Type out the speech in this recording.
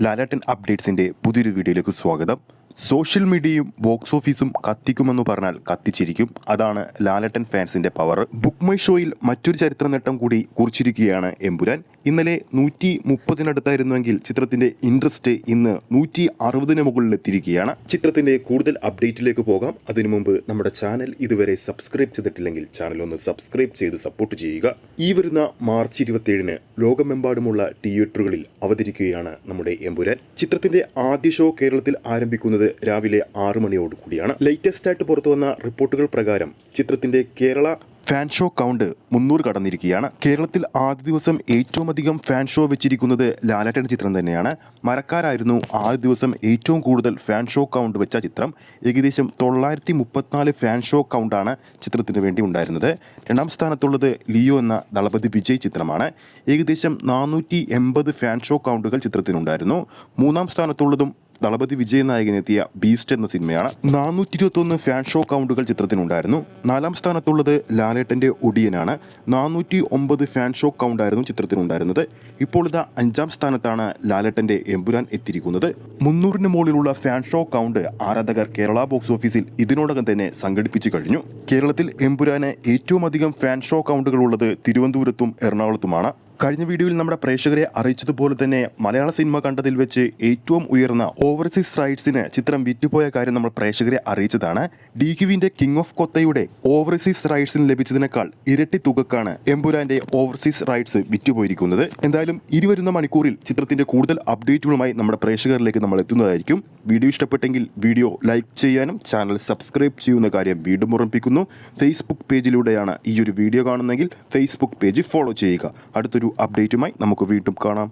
ലാലേട്ടൻ അപ്ഡേറ്റ്സിൻ്റെ പുതിയൊരു വീഡിയോയിലേക്ക് സ്വാഗതം. സോഷ്യൽ മീഡിയയും ബോക്സ് ഓഫീസും കത്തിക്കുമെന്ന് പറഞ്ഞാൽ കത്തിച്ചിരിക്കും. അതാണ് ലാലേട്ടൻ ഫാൻസിൻ്റെ പവർ. ബുക്ക് മൈ ഷോയിൽ മറ്റൊരു ചരിത്ര നേട്ടം കൂടി കുറിച്ചിരിക്കുകയാണ് എമ്പുരാൻ. ഇന്നലെ 130-നടുത്തായിരുന്നുവെങ്കിൽ ചിത്രത്തിൻ്റെ ഇൻട്രസ്റ്റ് ഇന്ന് 160-ന് മുകളിലെത്തിയിരിക്കുകയാണ്. ചിത്രത്തിൻ്റെ കൂടുതൽ അപ്ഡേറ്റിലേക്ക് പോകാം. അതിനു മുമ്പ് നമ്മുടെ ചാനൽ ഇതുവരെ സബ്സ്ക്രൈബ് ചെയ്തിട്ടില്ലെങ്കിൽ ചാനൽ ഒന്ന് സബ്സ്ക്രൈബ് ചെയ്ത് സപ്പോർട്ട് ചെയ്യുക. ഈ വരുന്ന മാർച്ച് 27-ന് ലോകമെമ്പാടുമുള്ള തിയേറ്ററുകളിൽ അവതരിക്കുകയാണ് നമ്മുടെ എമ്പുരാൻ. ചിത്രത്തിന്റെ ആദ്യ ഷോ കേരളത്തിൽ ആരംഭിക്കുന്നത് രാവിലെ 6 മണിയോടുകൂടിയാണ്. ലേറ്റസ്റ്റ് ആയിട്ട് പുറത്തു വന്ന റിപ്പോർട്ടുകൾ പ്രകാരം ചിത്രത്തിന്റെ കേരള ഫാൻ ഷോ കൗണ്ട് 300 കടന്നിരിക്കുകയാണ്. കേരളത്തിൽ ആദ്യ ദിവസം ഏറ്റവും അധികം ഫാൻ ഷോ വെച്ചിരിക്കുന്നത് ലാലേട്ടൻ ചിത്രം തന്നെയാണ്. മരക്കാരായിരുന്നു ആദ്യ ദിവസം ഏറ്റവും കൂടുതൽ ഫാൻ ഷോ കൗണ്ട് വെച്ച ചിത്രം. ഏകദേശം 934 ഫാൻ ഷോ കൗണ്ടാണ് ചിത്രത്തിന് വേണ്ടി ഉണ്ടായിരുന്നത്. രണ്ടാം സ്ഥാനത്തുള്ളത് ലിയോ എന്ന ദളപതി വിജയ് ചിത്രമാണ്. ഏകദേശം 480 ഫാൻ ഷോ കൗണ്ടുകൾ ചിത്രത്തിനുണ്ടായിരുന്നു. മൂന്നാം സ്ഥാനത്തുള്ളതും ദളപതി വിജയ് നായകനെത്തിയ ബീസ്റ്റ് എന്ന സിനിമയാണ്. 421 ഫാൻ ഷോ കൗണ്ടുകൾ ചിത്രത്തിനുണ്ടായിരുന്നു. നാലാം സ്ഥാനത്തുള്ളത് ലാലേട്ടൻ്റെ ഒടിയനാണ്. 409 ഫാൻ ഷോ കൗണ്ടായിരുന്നു ചിത്രത്തിനുണ്ടായിരുന്നത്. ഇപ്പോൾ ഇതാ 5-ാം സ്ഥാനത്താണ് ലാലേട്ടൻ്റെ എമ്പുരാൻ എത്തിയിരിക്കുന്നത്. 300-ന് മുകളിലുള്ള ഫാൻ ഷോ കൗണ്ട് ആരാധകർ കേരള ബോക്സ് ഓഫീസിൽ ഇതിനോടകം തന്നെ സംഘടിപ്പിച്ചു കഴിഞ്ഞു. കേരളത്തിൽ എമ്പുരാന് ഏറ്റവും അധികം ഫാൻ ഷോ കൗണ്ടുകൾ ഉള്ളത് തിരുവനന്തപുരത്തും എറണാകുളത്തുമാണ്. കഴിഞ്ഞ വീഡിയോയിൽ നമ്മുടെ പ്രേക്ഷകരെ അറിയിച്ചതുപോലെ തന്നെ മലയാള സിനിമ കണ്ടതിൽ വെച്ച് ഏറ്റവും ഉയർന്ന ഓവർസീസ് റൈറ്റ്സിന് ചിത്രം വിറ്റുപോയ കാര്യം നമ്മൾ പ്രേക്ഷകരെ അറിയിച്ചതാണ്. DQവിന്റെ കിങ് ഓഫ് കൊത്തയുടെ ഓവർസീസ് റൈറ്റ്സിന് ലഭിച്ചതിനേക്കാൾ ഇരട്ടി തുകക്കാണ് എമ്പുരാന്റെ ഓവർസീസ് റൈറ്റ്സ് വിറ്റുപോയിരിക്കുന്നത്. എന്തായാലും ഇരുവരുന്ന മണിക്കൂറിൽ ചിത്രത്തിന്റെ കൂടുതൽ അപ്ഡേറ്റുകളുമായി നമ്മുടെ പ്രേക്ഷകരിലേക്ക് നമ്മൾ എത്തുന്നതായിരിക്കും. വീഡിയോ ഇഷ്ടപ്പെട്ടെങ്കിൽ വീഡിയോ ലൈക്ക് ചെയ്യാനും ചാനൽ സബ്സ്ക്രൈബ് ചെയ്യുന്ന കാര്യം വീണ്ടും ഓർമ്മിപ്പിക്കുന്നു. ഫേസ്ബുക്ക് പേജിലൂടെയാണ് ഈ ഒരു വീഡിയോ കാണുന്നതെങ്കിൽ ഫേസ്ബുക്ക് പേജ് ഫോളോ ചെയ്യുക. അടുത്തൊരു അപ്ഡേറ്റുമായി നമുക്ക് വീണ്ടും കാണാം.